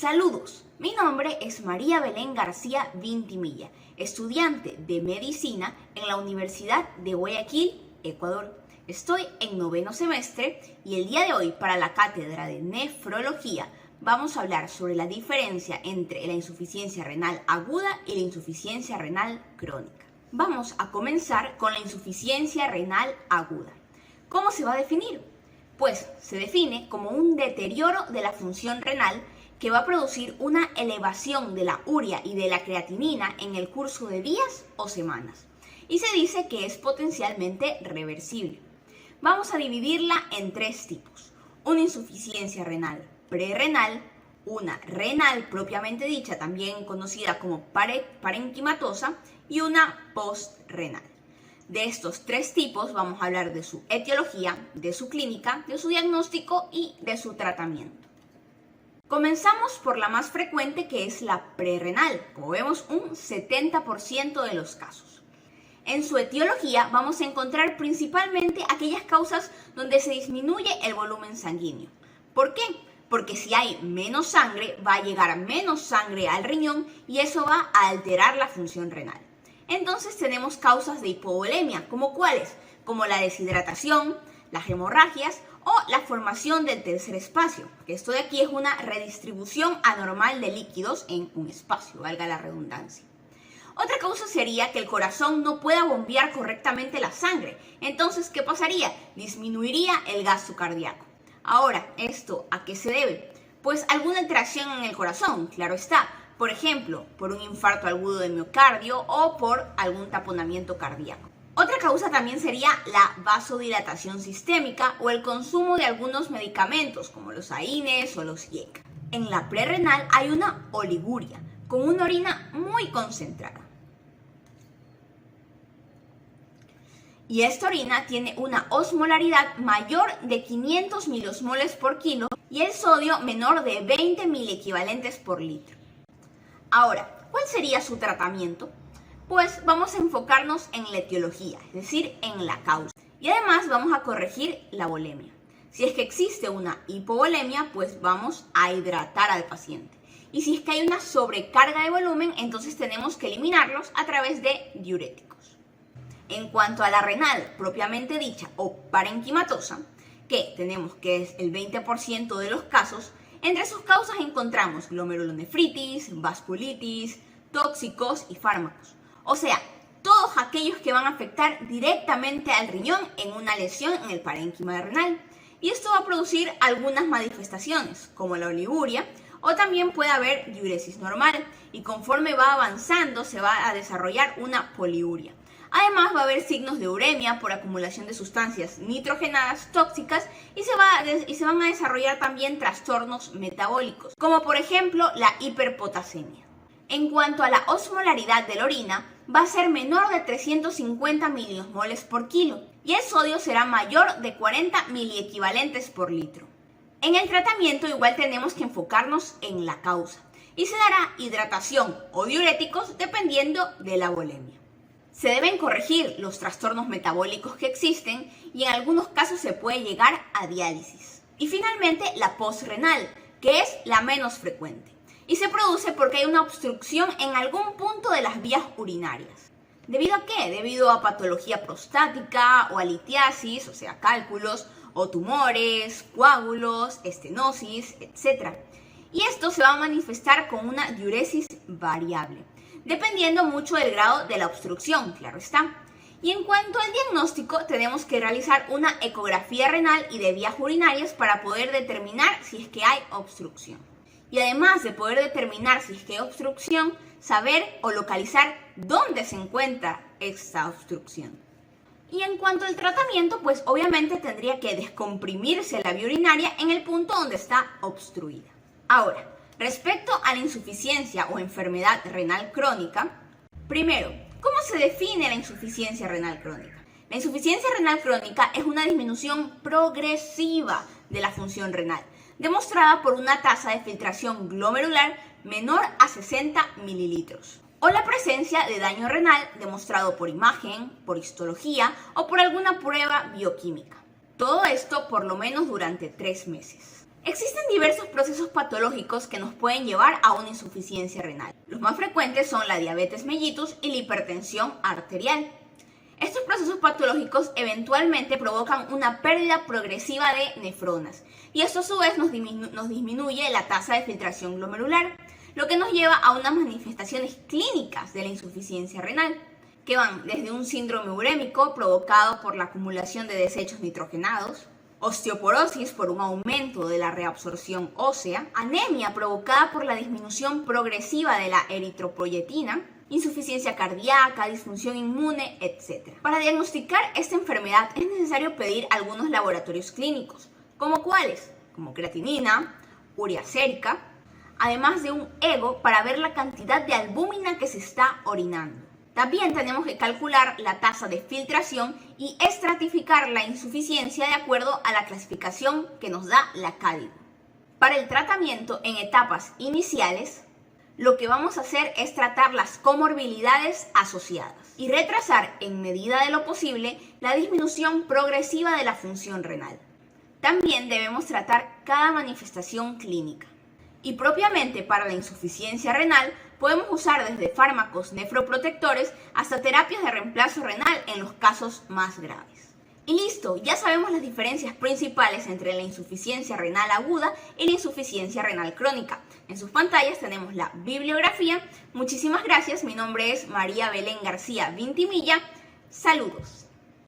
Saludos, mi nombre es María Belén García Vintimilla, estudiante de Medicina en la Universidad de Guayaquil, Ecuador. Estoy en 9º semestre y el día de hoy para la cátedra de nefrología vamos a hablar sobre la diferencia entre la insuficiencia renal aguda y la insuficiencia renal crónica. Vamos a comenzar con la insuficiencia renal aguda. ¿Cómo se va a definir? Pues se define como un deterioro de la función renal que va a producir una elevación de la urea y de la creatinina en el curso de días o semanas. Y se dice que es potencialmente reversible. Vamos a dividirla en tres tipos. Una insuficiencia renal prerrenal, una renal propiamente dicha, también conocida como parenquimatosa, y una postrenal. De estos tres tipos vamos a hablar de su etiología, de su clínica, de su diagnóstico y de su tratamiento. Comenzamos por la más frecuente, que es la prerrenal, como vemos un 70% de los casos. En su etiología vamos a encontrar principalmente aquellas causas donde se disminuye el volumen sanguíneo. ¿Por qué? Porque si hay menos sangre, va a llegar menos sangre al riñón y eso va a alterar la función renal. Entonces tenemos causas de hipovolemia, ¿como cuáles? Como la deshidratación, las hemorragias o la formación del tercer espacio, que esto de aquí es una redistribución anormal de líquidos en un espacio, valga la redundancia. Otra causa sería que el corazón no pueda bombear correctamente la sangre. Entonces, ¿qué pasaría? Disminuiría el gasto cardíaco. Ahora, ¿esto a qué se debe? Pues alguna alteración en el corazón, claro está. Por ejemplo, por un infarto agudo de miocardio o por algún taponamiento cardíaco. Otra causa también sería la vasodilatación sistémica o el consumo de algunos medicamentos como los AINES o los IECA. En la prerrenal hay una oliguria con una orina muy concentrada. Y esta orina tiene una osmolaridad mayor de 500 miliosmoles por kilo y el sodio menor de 20 miliequivalentes por litro. Ahora, ¿cuál sería su tratamiento? Pues vamos a enfocarnos en la etiología, es decir, en la causa. Y además vamos a corregir la volemia. Si es que existe una hipovolemia, pues vamos a hidratar al paciente. Y si es que hay una sobrecarga de volumen, entonces tenemos que eliminarlos a través de diuréticos. En cuanto a la renal propiamente dicha o parenquimatosa, que tenemos que es el 20% de los casos, entre sus causas encontramos glomerulonefritis, vasculitis, tóxicos y fármacos. O sea, todos aquellos que van a afectar directamente al riñón en una lesión en el parénquima renal. Y esto va a producir algunas manifestaciones, como la oliguria, o también puede haber diuresis normal, y conforme va avanzando se va a desarrollar una poliuria. Además va a haber signos de uremia por acumulación de sustancias nitrogenadas tóxicas y se van a desarrollar también trastornos metabólicos, como por ejemplo la hiperpotasemia. En cuanto a la osmolaridad de la orina, va a ser menor de 350 miliosmoles por kilo y el sodio será mayor de 40 miliequivalentes por litro. En el tratamiento igual tenemos que enfocarnos en la causa y se dará hidratación o diuréticos dependiendo de la volemia. Se deben corregir los trastornos metabólicos que existen y en algunos casos se puede llegar a diálisis. Y finalmente la postrenal, que es la menos frecuente. Y se produce porque hay una obstrucción en algún punto de las vías urinarias. ¿Debido a qué? Debido a patología prostática o a litiasis, o sea, cálculos, o tumores, coágulos, estenosis, etc. Y esto se va a manifestar con una diuresis variable, dependiendo mucho del grado de la obstrucción, claro está. Y en cuanto al diagnóstico, tenemos que realizar una ecografía renal y de vías urinarias para poder determinar si es que hay obstrucción. Y además de poder determinar si es que hay obstrucción, saber o localizar dónde se encuentra esta obstrucción. Y en cuanto al tratamiento, pues obviamente tendría que descomprimirse la vía urinaria en el punto donde está obstruida. Ahora, respecto a la insuficiencia o enfermedad renal crónica, primero, ¿cómo se define la insuficiencia renal crónica? La insuficiencia renal crónica es una disminución progresiva de la función renal, demostrada por una tasa de filtración glomerular menor a 60 mililitros, o la presencia de daño renal demostrado por imagen, por histología o por alguna prueba bioquímica. Todo esto por lo menos durante 3 meses. Existen diversos procesos patológicos que nos pueden llevar a una insuficiencia renal. Los más frecuentes son la diabetes mellitus y la hipertensión arterial. Estos procesos patológicos eventualmente provocan una pérdida progresiva de nefronas y esto a su vez nos disminuye la tasa de filtración glomerular, lo que nos lleva a unas manifestaciones clínicas de la insuficiencia renal, que van desde un síndrome urémico provocado por la acumulación de desechos nitrogenados, osteoporosis por un aumento de la reabsorción ósea, anemia provocada por la disminución progresiva de la eritropoyetina, insuficiencia cardíaca, disfunción inmune, etc. Para diagnosticar esta enfermedad es necesario pedir algunos laboratorios clínicos, como cuáles, como creatinina, urea sérica, además de un ego para ver la cantidad de albúmina que se está orinando. También tenemos que calcular la tasa de filtración y estratificar la insuficiencia de acuerdo a la clasificación que nos da la CADID. Para el tratamiento en etapas iniciales, lo que vamos a hacer es tratar las comorbilidades asociadas y retrasar en medida de lo posible la disminución progresiva de la función renal. También debemos tratar cada manifestación clínica. Y propiamente para la insuficiencia renal podemos usar desde fármacos nefroprotectores hasta terapias de reemplazo renal en los casos más graves. Y listo, ya sabemos las diferencias principales entre la insuficiencia renal aguda y la insuficiencia renal crónica. En sus pantallas tenemos la bibliografía. Muchísimas gracias, mi nombre es María Belén García Vintimilla. Saludos.